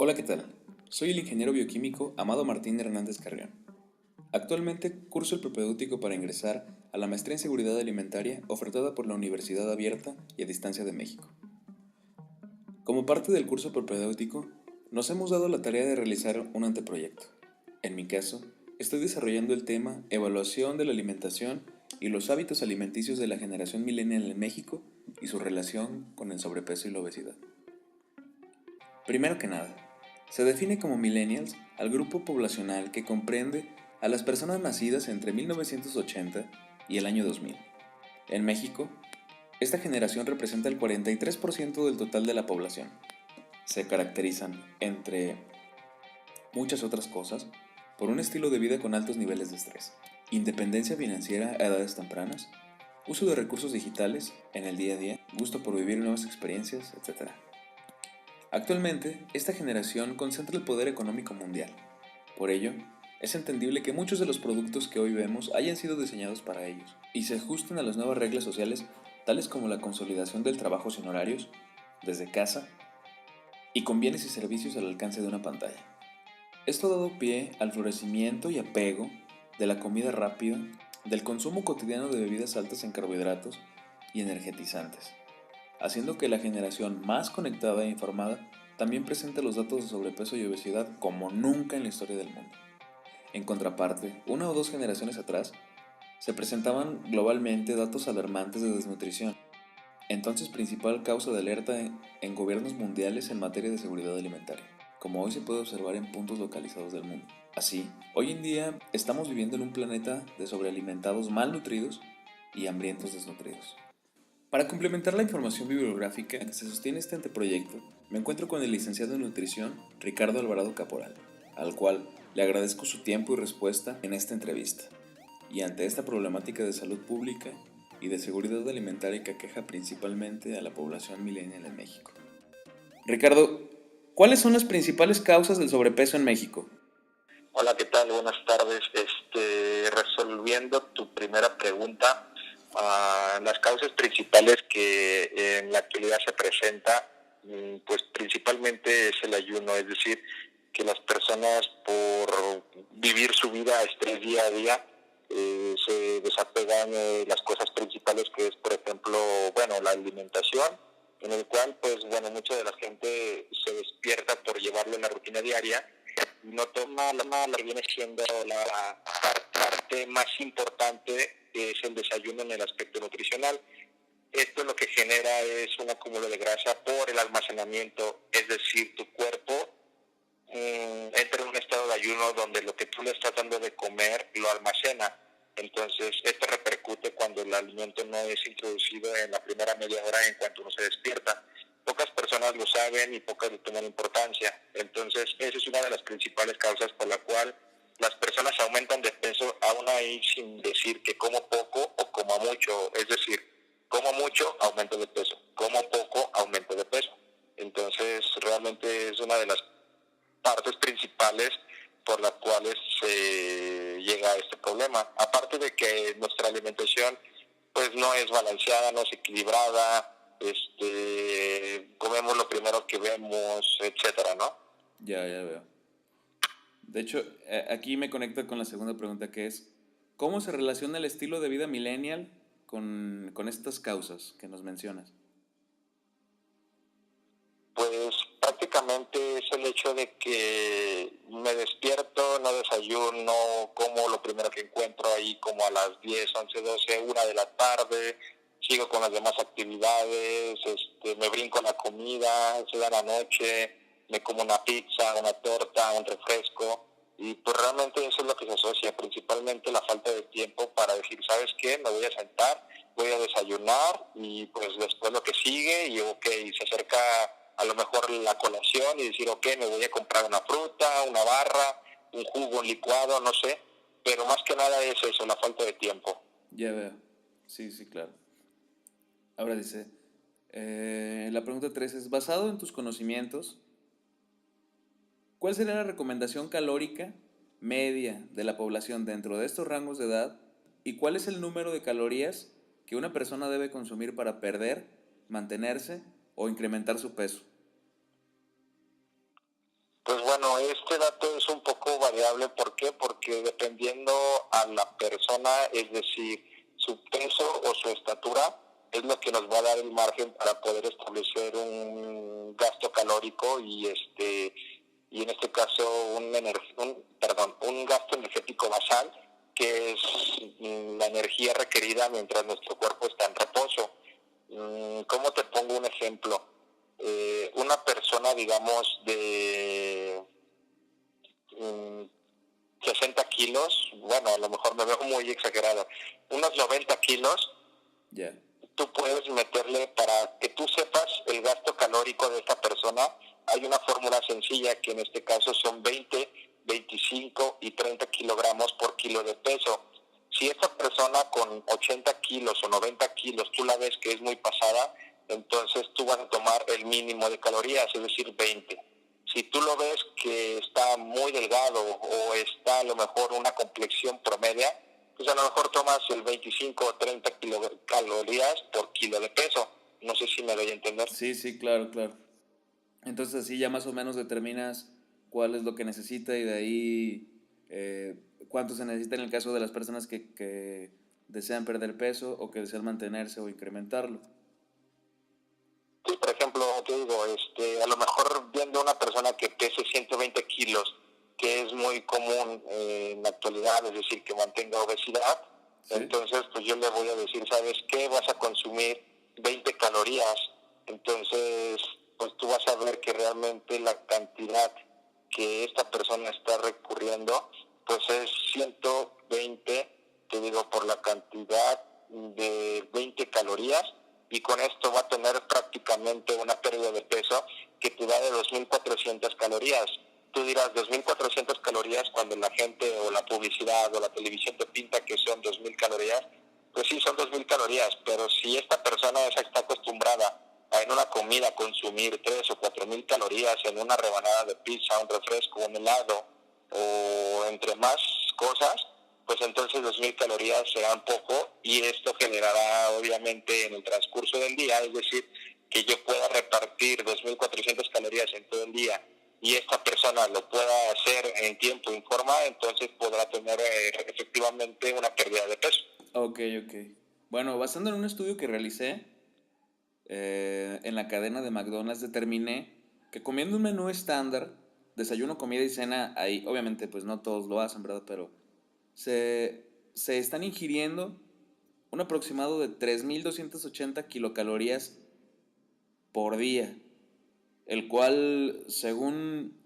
Hola, ¿qué tal? Soy el ingeniero bioquímico Amado Martín Hernández Carrión. Actualmente curso el propedéutico para ingresar a la maestría en seguridad alimentaria ofertada por la Universidad Abierta y a Distancia de México. Como parte del curso propedéutico, nos hemos dado la tarea de realizar un anteproyecto. En mi caso, estoy desarrollando el tema Evaluación de la alimentación y los hábitos alimenticios de la generación millennial en México y su relación con el sobrepeso y la obesidad. Primero que nada, se define como millennials al grupo poblacional que comprende a las personas nacidas entre 1980 y el año 2000. En México, esta generación representa el 43% del total de la población. Se caracterizan, entre muchas otras cosas, por un estilo de vida con altos niveles de estrés, independencia financiera a edades tempranas, uso de recursos digitales en el día a día, gusto por vivir nuevas experiencias, etc. Actualmente, esta generación concentra el poder económico mundial. Por ello, es entendible que muchos de los productos que hoy vemos hayan sido diseñados para ellos y se ajusten a las nuevas reglas sociales, tales como la consolidación del trabajo sin horarios, desde casa, y con bienes y servicios al alcance de una pantalla. Esto ha dado pie al florecimiento y apego de la comida rápida, del consumo cotidiano de bebidas altas en carbohidratos y energetizantes, haciendo que la generación más conectada e informada también presente los datos de sobrepeso y obesidad como nunca en la historia del mundo. En contraparte, una o dos generaciones atrás, se presentaban globalmente datos alarmantes de desnutrición, entonces principal causa de alerta en gobiernos mundiales en materia de seguridad alimentaria, como hoy se puede observar en puntos localizados del mundo. Así, hoy en día estamos viviendo en un planeta de sobrealimentados malnutridos y hambrientos desnutridos. Para complementar la información bibliográfica en que se sostiene este anteproyecto, me encuentro con el licenciado en nutrición Ricardo Alvarado Caporal, al cual le agradezco su tiempo y respuesta en esta entrevista. Y ante esta problemática de salud pública y de seguridad alimentaria que aqueja principalmente a la población millennial en México. Ricardo, ¿cuáles son las principales causas del sobrepeso en México? Hola, ¿qué tal? Buenas tardes. Resolviendo tu primera pregunta, las causas principales que en la actualidad se presenta, pues principalmente es el ayuno, es decir, que las personas por vivir su vida a estrés día a día se desapegan de las cosas principales que es, por ejemplo, bueno, la alimentación, en el cual, pues, bueno, mucha de la gente se despierta por llevarlo en la rutina diaria y no toma la que viene siendo la parte más importante, que es el desayuno en el aspecto nutricional. Esto lo que genera es un acúmulo de grasa por el almacenamiento, es decir, tu cuerpo entra en un estado de ayuno donde lo que tú le estás dando de comer lo almacena. Entonces, esto repercute cuando el alimento no es introducido en la primera media hora en cuanto uno se despierta. Pocas personas lo saben y pocas le toman importancia. Entonces, esa es una de las principales causas por la cual las personas aumentan de peso, aún ahí sin decir que como poco o como mucho. Es decir, como mucho, aumento de peso. Como poco, aumento de peso. Entonces, realmente es una de las partes principales por las cuales se llega a este problema. Aparte de que nuestra alimentación pues no es balanceada, no es equilibrada, comemos lo primero que vemos, etcétera, ¿no? Ya veo. De hecho, aquí me conecta con la segunda pregunta que es, ¿cómo se relaciona el estilo de vida millennial con estas causas que nos mencionas? Pues prácticamente es el hecho de que me despierto, no desayuno, como lo primero que encuentro ahí como a las 10, 11, 12, 1 de la tarde, sigo con las demás actividades, me brinco la comida, se da la noche, me como una pizza, una torta, un refresco, y pues realmente eso es lo que se asocia, principalmente la falta de tiempo para decir, ¿sabes qué? Me voy a sentar, voy a desayunar y pues después lo que sigue y ok, se acerca a lo mejor la colación y decir, ok, me voy a comprar una fruta, una barra, un jugo, un licuado, no sé, pero más que nada es eso, la falta de tiempo. Ya veo. Sí, sí, claro. Ahora dice, la pregunta 3 es, basado en tus conocimientos, ¿cuál sería la recomendación calórica media de la población dentro de estos rangos de edad? ¿Y cuál es el número de calorías que una persona debe consumir para perder, mantenerse o incrementar su peso? Pues bueno, este dato es un poco variable. ¿Por qué? Porque dependiendo a la persona, es decir, su peso o su estatura, es lo que nos va a dar el margen para poder establecer un gasto calórico y en este caso un gasto energético basal, que es la energía requerida mientras nuestro cuerpo está en reposo. ¿Cómo te pongo un ejemplo? Una persona, digamos, de 60 kilos, bueno, a lo mejor me veo muy exagerado, unos 90 kilos, Ya. tú puedes meterle, para que tú sepas el gasto calórico de esta persona, hay una fórmula sencilla que en este caso son 20, 25 y 30 kilogramos por kilo de peso. Si esta persona con 80 kilos o 90 kilos tú la ves que es muy pasada, entonces tú vas a tomar el mínimo de calorías, es decir, 20. Si tú lo ves que está muy delgado o está a lo mejor una complexión promedia, pues a lo mejor tomas el 25 o 30 calorías por kilo de peso. No sé si me doy a entender. Sí, sí, claro, claro. Entonces así ya más o menos determinas cuál es lo que necesita y de ahí cuánto se necesita en el caso de las personas que desean perder peso o que desean mantenerse o incrementarlo. Sí, por ejemplo, te digo, a lo mejor viendo una persona que pese 120 kilos, que es muy común en la actualidad, es decir, que mantenga obesidad, ¿Sí? entonces pues yo le voy a decir, ¿sabes qué? Vas a consumir 20 calorías, entonces pues tú vas a ver que realmente la cantidad que esta persona está recurriendo, pues es 120, te digo, por la cantidad de 20 calorías, y con esto va a tener prácticamente una pérdida de peso que te da de 2.400 calorías. Tú dirás 2.400 calorías cuando la gente o la publicidad o la televisión te pinta que son 2.000 calorías. Pues sí, son 2.000 calorías, pero si esta persona está acostumbrada a en una comida consumir 3 o 4.000 calorías en una rebanada de pizza, un refresco, un helado o entre más cosas, pues entonces 2.000 calorías serán poco, y esto generará obviamente en el transcurso del día, es decir, que yo pueda repartir 2.400 calorías en todo el día y esta persona lo pueda hacer en tiempo y forma, entonces podrá tener efectivamente una pérdida de peso. Ok, ok. Bueno, basando en un estudio que realicé en la cadena de McDonald's, determiné que comiendo un menú estándar, desayuno, comida y cena, ahí obviamente pues no todos lo hacen, ¿verdad? Pero se están ingiriendo un aproximado de 3.280 kilocalorías por día, el cual, según,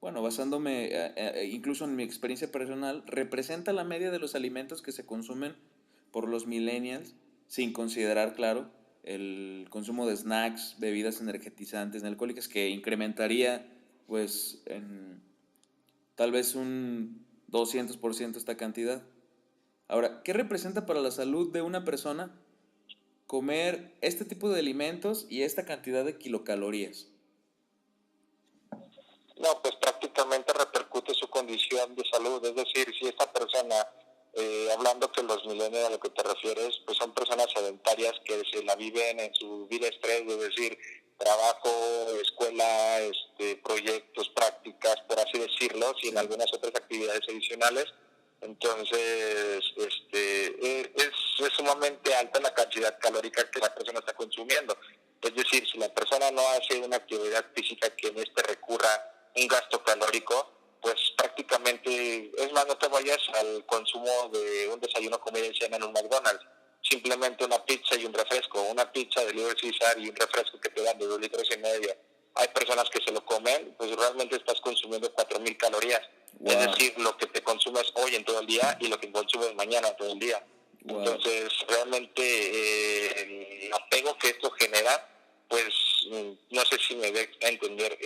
bueno, basándome incluso en mi experiencia personal, representa la media de los alimentos que se consumen por los millennials, sin considerar, claro, el consumo de snacks, bebidas energetizantes, no alcohólicas, que incrementaría, pues, en tal vez un 200% esta cantidad. Ahora, ¿qué representa para la salud de una persona comer este tipo de alimentos y esta cantidad de kilocalorías? No, pues prácticamente repercute su condición de salud, es decir, si esta persona, hablando que los millennials a lo que te refieres, pues son personas sedentarias que se la viven en su vida estrés, es decir, trabajo, escuela, proyectos, prácticas, por así decirlo, sin Sí. algunas otras actividades adicionales. Entonces, es sumamente alta la cantidad calórica que la persona está consumiendo. Es decir, si la persona no hace una actividad física que en recurra un gasto calórico, pues prácticamente, es más, no te vayas al consumo de un desayuno, comida y cena en un McDonald's. Simplemente una pizza y un refresco, una pizza de Little Caesar y un refresco que te dan de 2,5 litros. Hay personas que se lo comen, pues realmente estás consumiendo 4.000 calorías. Wow. Es decir, lo que te consumes hoy en todo el día y lo que consumes mañana en todo el día. Wow. Entonces, realmente el apego que esto genera, pues no sé si me dé a entender.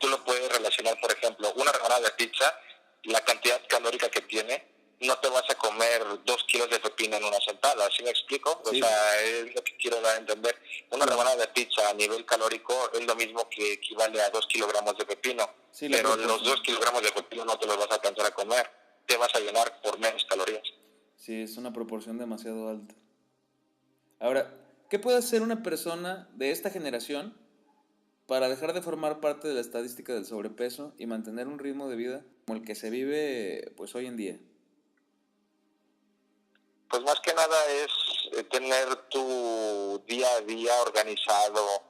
Tú lo puedes relacionar, por ejemplo, una rebanada de pizza, la cantidad calórica que tiene, no te vas a comer 2 kilos de pepino en una sentada, ¿sí me explico? Sí. O sea, es lo que quiero dar a entender. Una Claro. rebanada de pizza a nivel calórico es lo mismo que equivale a 2 kilogramos de pepino, Sí, pero los 2 kilogramos de pepino no te los vas a alcanzar a comer, te vas a llenar por menos calorías. Sí, es una proporción demasiado alta. Ahora, ¿qué puede hacer una persona de esta generación para dejar de formar parte de la estadística del sobrepeso y mantener un ritmo de vida como el que se vive pues hoy en día? Pues más que nada es tener tu día a día organizado,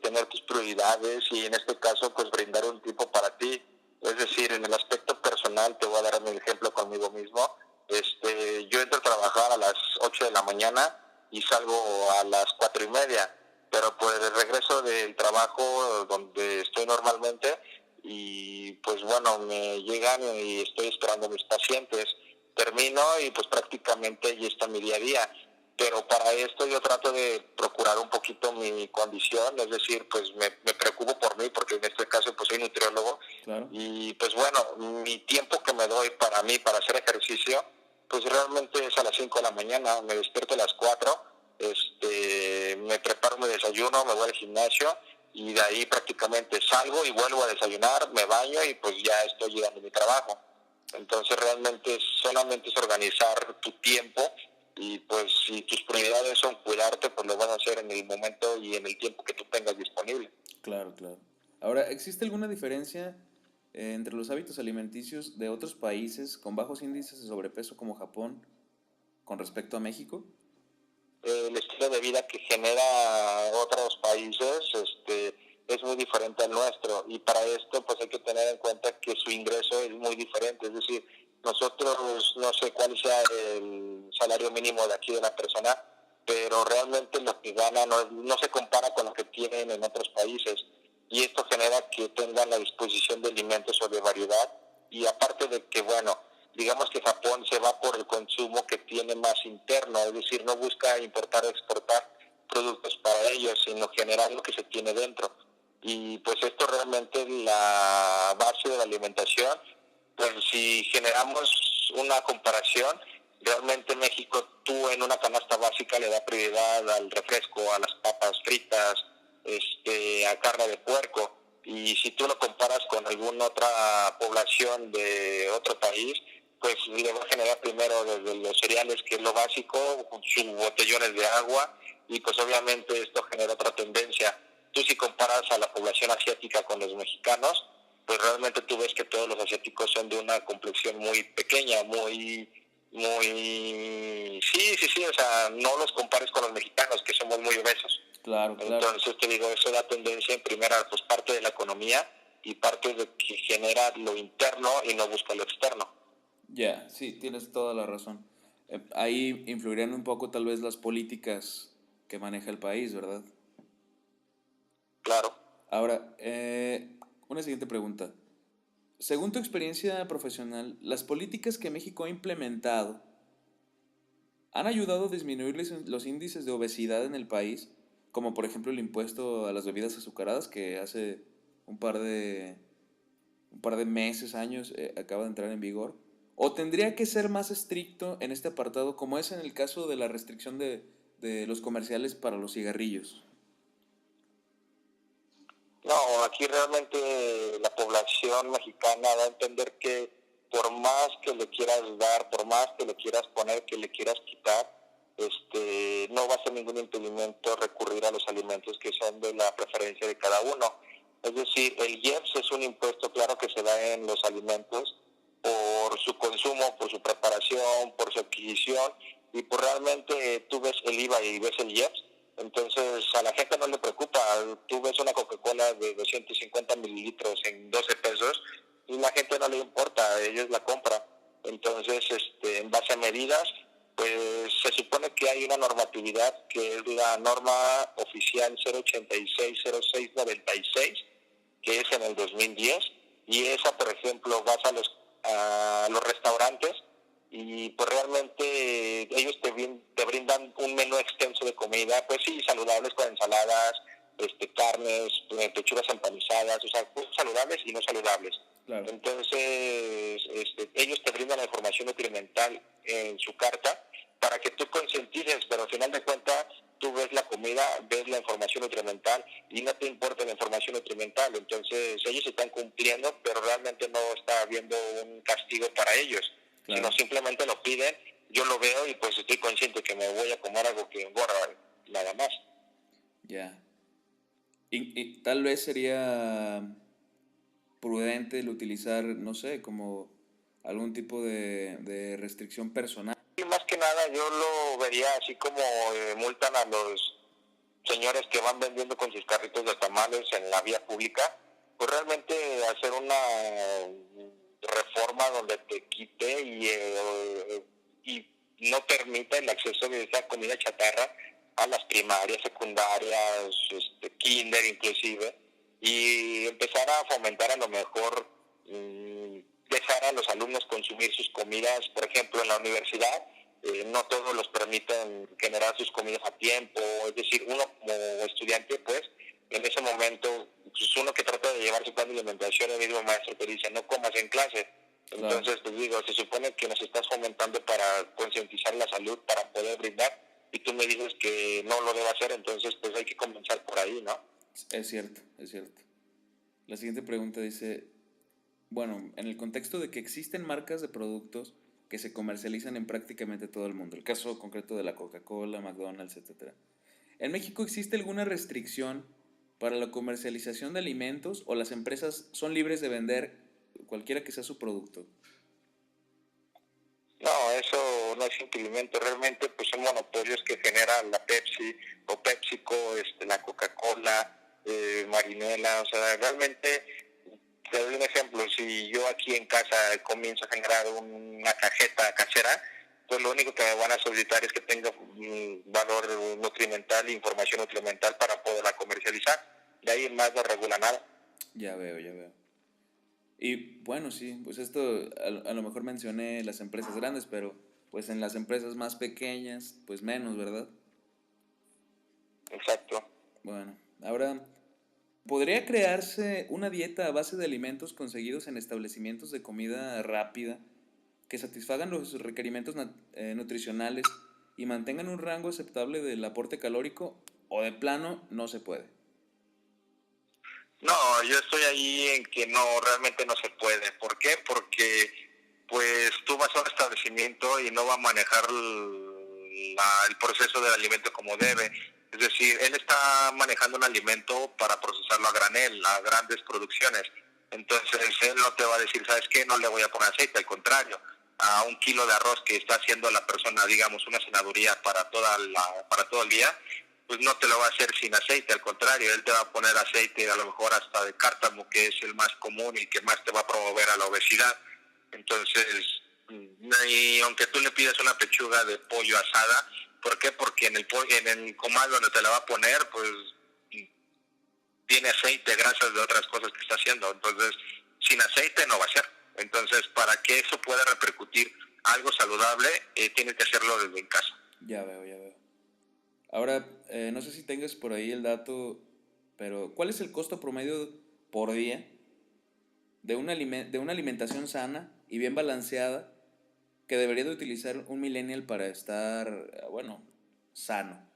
tener tus prioridades y en este caso pues brindar un tiempo para ti. Es decir, en el aspecto personal, te voy a dar un ejemplo conmigo mismo. Yo entro a trabajar a las 8 de la mañana y salgo a las 4:30, pero por el regreso del trabajo donde estoy normalmente y pues bueno, me llegan y estoy esperando a mis pacientes, termino y pues prácticamente ahí está mi día a día. Pero para esto yo trato de procurar un poquito mi condición, es decir, pues me preocupo por mí, porque en este caso pues soy nutriólogo, Claro. y pues bueno, mi tiempo que me doy para mí, para hacer ejercicio, pues realmente es a las 5 de la mañana, me despierto a las 4, me preparo mi desayuno, me voy al gimnasio, y de ahí prácticamente salgo y vuelvo a desayunar, me baño y pues ya estoy llegando a mi trabajo. Entonces realmente solamente es organizar tu tiempo y pues si tus prioridades son cuidarte, pues lo vas a hacer en el momento y en el tiempo que tú tengas disponible. Claro, claro. Ahora, ¿existe alguna diferencia entre los hábitos alimenticios de otros países con bajos índices de sobrepeso como Japón con respecto a México? El estilo de vida que genera otros países es muy diferente al nuestro, y para esto pues hay que tener en cuenta que su ingreso es muy diferente. Es decir, nosotros no sé cuál sea el salario mínimo de aquí de la persona, pero realmente lo que gana no se compara con lo que tienen en otros países, y esto genera que tengan la disposición de alimentos o de variedad. Y aparte de que, bueno, digamos que Japón se va por el consumo que tiene más interno, es decir, no busca importar o exportar productos para ellos, sino generar lo que se tiene dentro. Y pues esto realmente es la base de la alimentación. Pues si generamos una comparación, realmente México, tú en una canasta básica le da prioridad al refresco, a las papas fritas, a carne de puerco. Y si tú lo comparas con alguna otra población de otro país, pues le va a generar primero desde los cereales, que es lo básico, con sus botellones de agua, y pues obviamente esto genera otra tendencia. Tú si comparas a la población asiática con los mexicanos, pues realmente tú ves que todos los asiáticos son de una complexión muy pequeña, sí, o sea, no los compares con los mexicanos, que somos muy obesos. Claro, claro. Entonces te digo, eso da tendencia en primera, pues parte de la economía y parte de que genera lo interno y no busca lo externo. Ya, sí, tienes toda la razón. Ahí influirían un poco tal vez las políticas que maneja el país, ¿verdad? Claro. Ahora, una siguiente pregunta. Según tu experiencia profesional, ¿las políticas que México ha implementado han ayudado a disminuir los índices de obesidad en el país? Como por ejemplo el impuesto a las bebidas azucaradas que hace un par de, un par de meses, años, acaba de entrar en vigor. ¿O tendría que ser más estricto en este apartado, como es en el caso de la restricción de los comerciales para los cigarrillos? No, aquí realmente la población mexicana va a entender que por más que le quieras dar, por más que le quieras poner, que le quieras quitar, no va a ser ningún impedimento recurrir a los alimentos que son de la preferencia de cada uno. Es decir, el IEPS es un impuesto claro que se da en los alimentos por su consumo, por su preparación, por su adquisición, y por realmente tú ves el IVA y ves el IEPS. Entonces a la gente no le preocupa. Tú ves una Coca-Cola de 250 mililitros en 12 pesos y la gente no le importa, ellos la compran. Entonces, en base a medidas, pues se supone que hay una normatividad que es la norma oficial 0860696, que es en el 2010, y esa, por ejemplo, vas a los restaurantes y pues realmente ellos te brindan un menú extenso de comida, pues sí, saludables, con ensaladas, carnes, pechugas empanizadas, o sea, saludables y no saludables. Claro. Entonces, ellos te brindan la información nutrimental en su carta para que tú concientices, pero al final de cuentas tú ves la comida, ves la información nutrimental y no te importa la información nutrimental. Entonces ellos están cumpliendo, pero realmente no está habiendo un castigo para ellos, Claro. sino simplemente lo piden, yo lo veo y pues estoy consciente que me voy a comer algo que engorda, nada más. Ya. Y tal vez sería prudente el utilizar, no sé, como algún tipo de restricción personal. Y más que nada yo lo vería así como multan a los señores que van vendiendo con sus carritos de tamales en la vía pública, pues realmente hacer una reforma donde te quite y no permita el acceso de esa comida chatarra a las primarias, secundarias, kinder inclusive, y empezar a fomentar a lo mejor dejar a los alumnos consumir sus comidas, por ejemplo, en la universidad. No todos los permiten generar sus comidas a tiempo, es decir, uno como estudiante, pues, en ese momento, pues uno que trata de llevar su plan de alimentación, el mismo maestro te dice, no comas en clase. Claro. Entonces, pues digo, se supone que nos estás fomentando para concientizar la salud, para poder brindar, y tú me dices que no lo debo hacer, entonces pues hay que comenzar por ahí, ¿no? Es cierto, es cierto. La siguiente pregunta dice, bueno, en el contexto de que existen marcas de productos que se comercializan en prácticamente todo el mundo, el caso concreto de la Coca-Cola, McDonald's, etcétera. ¿En México existe alguna restricción para la comercialización de alimentos o las empresas son libres de vender cualquiera que sea su producto? No, eso no es impedimento, realmente pues son monopolios que genera la Pepsi o PepsiCo, la Coca-Cola, Marinela, o sea, realmente, te doy un ejemplo, si yo aquí en casa comienzo a generar una cajeta casera, pues lo único que me van a solicitar es que tenga valor nutrimental e información nutrimental para poderla comercializar, de ahí en más no regula nada. Ya veo, ya veo. Y bueno, sí, pues esto a lo mejor mencioné las empresas grandes, pero pues en las empresas más pequeñas, pues menos, ¿verdad? Exacto. Bueno, ahora, ¿podría crearse una dieta a base de alimentos conseguidos en establecimientos de comida rápida que satisfagan los requerimientos nutricionales y mantengan un rango aceptable del aporte calórico o de plano no se puede? No, yo estoy ahí en que no, realmente no se puede. ¿Por qué? Porque pues tú vas a un establecimiento y no va a manejar el proceso del alimento como debe. Es decir, él está manejando un alimento para procesarlo a granel, a grandes producciones. Entonces él no te va a decir, ¿sabes qué? No le voy a poner aceite, al contrario. A un kilo de arroz que está haciendo la persona, digamos, una cenaduría para todo el día, pues no te lo va a hacer sin aceite, al contrario, él te va a poner aceite a lo mejor hasta de cártamo, que es el más común y que más te va a promover a la obesidad. Entonces, y aunque tú le pidas una pechuga de pollo asada, ¿por qué? Porque en el comal donde te la va a poner, pues tiene aceite, grasas de otras cosas que está haciendo. Entonces, sin aceite no va a ser. Entonces, para que eso pueda repercutir algo saludable, tiene que hacerlo desde en casa. Ya veo, ya veo. Ahora, no sé si tengas por ahí el dato, pero ¿cuál es el costo promedio por día de una alimentación sana y bien balanceada que debería de utilizar un millennial para estar, bueno, sano?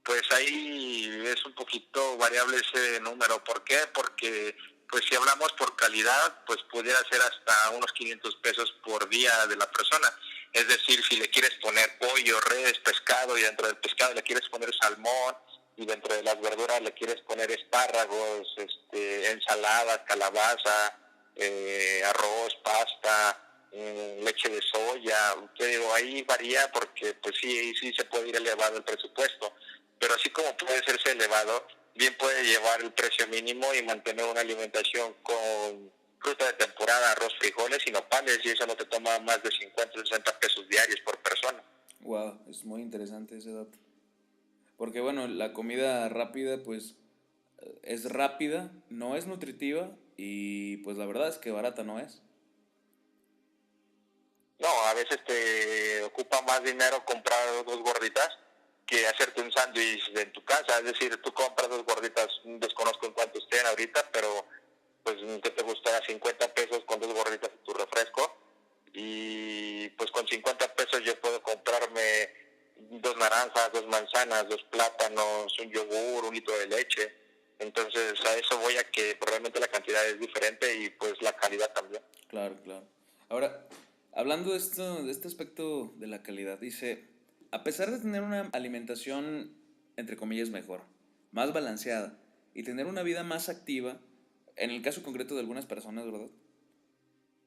Pues ahí es un poquito variable ese número. ¿Por qué? Porque pues si hablamos por calidad, pues pudiera ser hasta unos 500 pesos por día de la persona. Es decir, si le quieres poner pollo, res, pescado, y dentro del pescado le quieres poner salmón, y dentro de las verduras le quieres poner espárragos, ensalada, calabaza, arroz, pasta, leche de soya. Te digo, ahí varía porque pues sí se puede ir elevado el presupuesto, pero así como puede serse elevado, bien puede llevar el precio mínimo y mantener una alimentación con fruta de temporada, arroz, frijoles y nopales, y eso no te toma más de 50 o 60 pesos diarios por persona. Wow, es muy interesante ese dato. Porque bueno, la comida rápida pues es rápida, no es nutritiva y pues la verdad es que barata no es. No, a veces te ocupa más dinero comprar dos gorditas que hacerte un sándwich en tu casa. Es decir, tú compras dos gorditas, desconozco en cuánto estén ahorita, pero pues que te gustará 50 pesos con dos gorditas y tu refresco. Y pues con 50 pesos yo puedo comprarme dos naranjas, dos manzanas, dos plátanos, un yogur, un litro de leche. Entonces a eso voy a que probablemente la cantidad es diferente y pues la calidad también. Claro, claro. Ahora, hablando de esto, de este aspecto de la calidad, dice, a pesar de tener una alimentación entre comillas, mejor, más balanceada y tener una vida más activa, en el caso concreto de algunas personas, ¿verdad?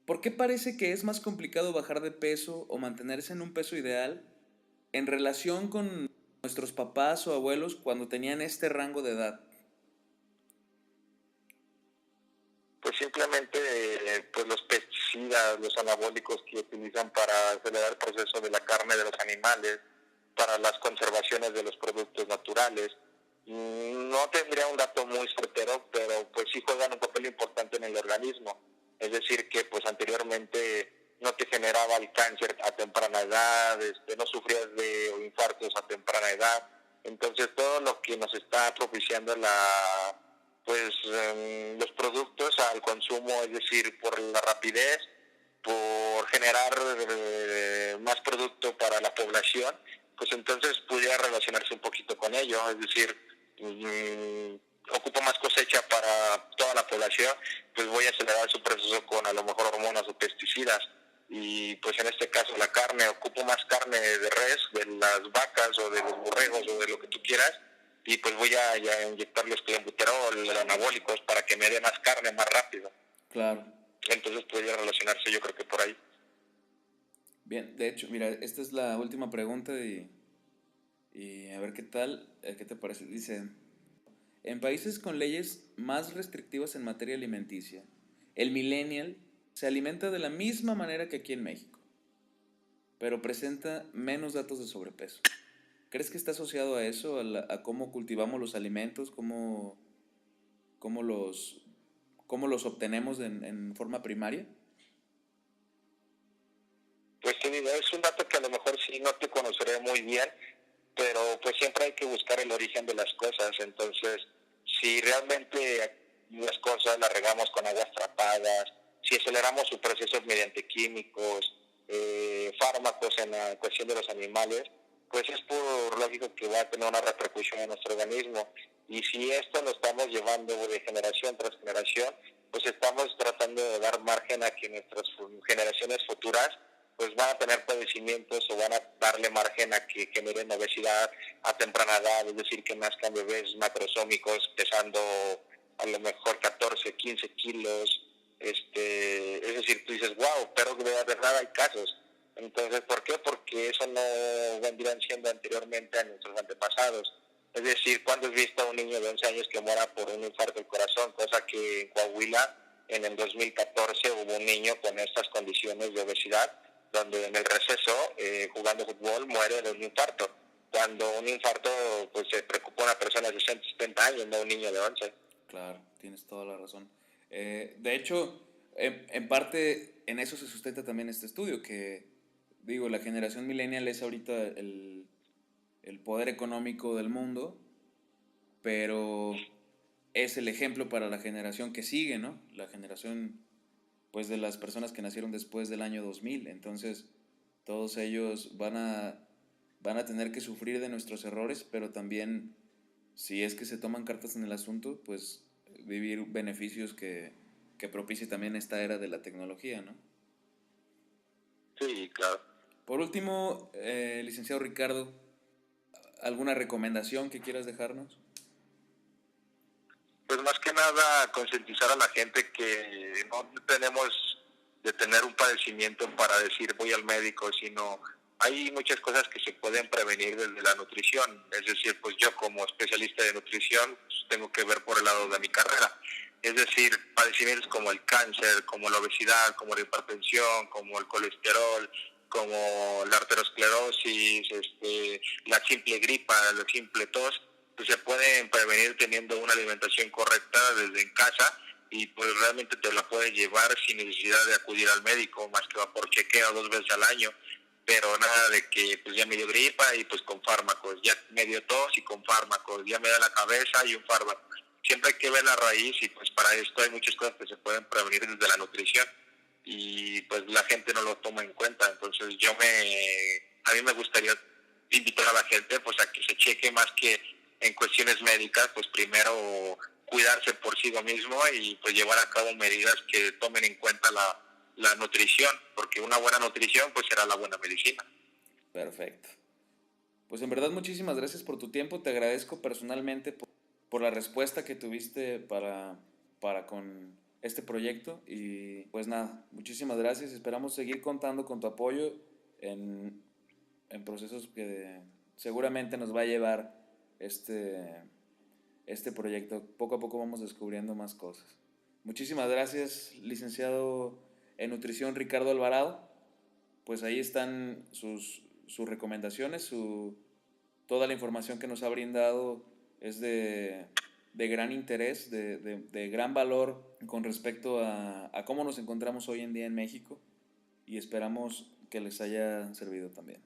¿Por qué parece que es más complicado bajar de peso o mantenerse en un peso ideal en relación con nuestros papás o abuelos cuando tenían este rango de edad? Pues simplemente pues los pesticidas, los anabólicos que utilizan para acelerar el proceso de la carne de los animales, para las conservaciones de los productos naturales. No tendría un dato muy certero, pero pues sí juegan un papel importante en el organismo. Es decir, que pues anteriormente no te generaba el cáncer a temprana edad, no sufrías de infartos a temprana edad. Entonces todo lo que nos está propiciando los productos al consumo, es decir, por la rapidez, por generar más producto para la población, pues entonces pudiera relacionarse un poquito con ello, es decir, ocupo más cosecha para toda la población, pues voy a acelerar su proceso con a lo mejor hormonas o pesticidas. Y pues en este caso la carne, ocupo más carne de res, de las vacas o de los borregos o de lo que tú quieras, y pues voy a inyectarles clenbuterol, anabólicos, para que me dé más carne más rápido. Claro. Entonces podría relacionarse, yo creo que por ahí. Bien, de hecho, mira, esta es la última pregunta y a ver qué tal, qué te parece. Dice, en países con leyes más restrictivas en materia alimenticia, el millennial se alimenta de la misma manera que aquí en México, pero presenta menos datos de sobrepeso. ¿Crees que está asociado a eso, a cómo cultivamos los alimentos, cómo los, cómo los obtenemos en forma primaria? Pues te digo, es un dato que a lo mejor sí no te conoceré muy bien, pero pues siempre hay que buscar el origen de las cosas. Entonces, si realmente las cosas las regamos con aguas tratadas, si aceleramos su proceso mediante químicos, fármacos en la cuestión de los animales, pues es por lógico que va a tener una repercusión en nuestro organismo. Y si esto lo estamos llevando de generación tras generación, pues estamos tratando de dar margen a que nuestras generaciones futuras pues van a tener padecimientos o van a darle margen a que generen obesidad a temprana edad, es decir, que nazcan bebés macrosómicos pesando a lo mejor 14, 15 kilos, es decir, tú dices, wow, pero de verdad hay casos. Entonces, ¿por qué? Porque eso no vendrían siendo anteriormente a nuestros antepasados. Es decir, ¿cuándo has visto a un niño de 11 años que muera por un infarto del corazón? Cosa que en Coahuila, en el 2014, hubo un niño con estas condiciones de obesidad, donde en el receso, jugando fútbol, muere de un infarto. Cuando un infarto pues se preocupa a una persona de 60, 70 años, no a un niño de 11. Claro, tienes toda la razón. De hecho, en parte en eso se sustenta también este estudio, que digo, la generación millennial es ahorita el poder económico del mundo, pero es el ejemplo para la generación que sigue, ¿no? La generación, pues, de las personas que nacieron después del año 2000. Entonces, todos ellos van a tener que sufrir de nuestros errores, pero también, si es que se toman cartas en el asunto, pues, vivir beneficios que propicie también esta era de la tecnología, ¿no? Sí, claro. Por último, licenciado Ricardo, ¿alguna recomendación que quieras dejarnos? Pues más que nada concientizar a la gente que no tenemos de tener un padecimiento para decir voy al médico, sino hay muchas cosas que se pueden prevenir desde la nutrición. Es decir, pues yo como especialista de nutrición pues tengo que ver por el lado de mi carrera. Es decir, padecimientos como el cáncer, como la obesidad, como la hipertensión, como el colesterol, como la arteriosclerosis, la simple gripa, la simple tos, pues se pueden prevenir teniendo una alimentación correcta desde en casa, y pues realmente te la puedes llevar sin necesidad de acudir al médico, más que va por chequeo 2 veces al año, pero nada de que pues ya me dio gripa y pues con fármacos, ya me dio tos y con fármacos, ya me da la cabeza y un fármaco. Siempre hay que ver la raíz, y pues para esto hay muchas cosas que se pueden prevenir desde la nutrición, y pues la gente no lo toma en cuenta. Entonces a mí me gustaría invitar a la gente pues a que se cheque, más que en cuestiones médicas, pues primero cuidarse por sí mismo y pues llevar a cabo medidas que tomen en cuenta la nutrición, porque una buena nutrición pues será la buena medicina. Perfecto. Pues en verdad muchísimas gracias por tu tiempo, te agradezco personalmente por la respuesta que tuviste para con este proyecto y pues nada, muchísimas gracias, esperamos seguir contando con tu apoyo en, en procesos que seguramente nos va a llevar este proyecto. Poco a poco vamos descubriendo más cosas. Muchísimas gracias, licenciado en nutrición Ricardo Alvarado. Pues ahí están sus recomendaciones, toda la información que nos ha brindado es de gran interés, de gran valor con respecto a cómo nos encontramos hoy en día en México y esperamos que les haya servido también.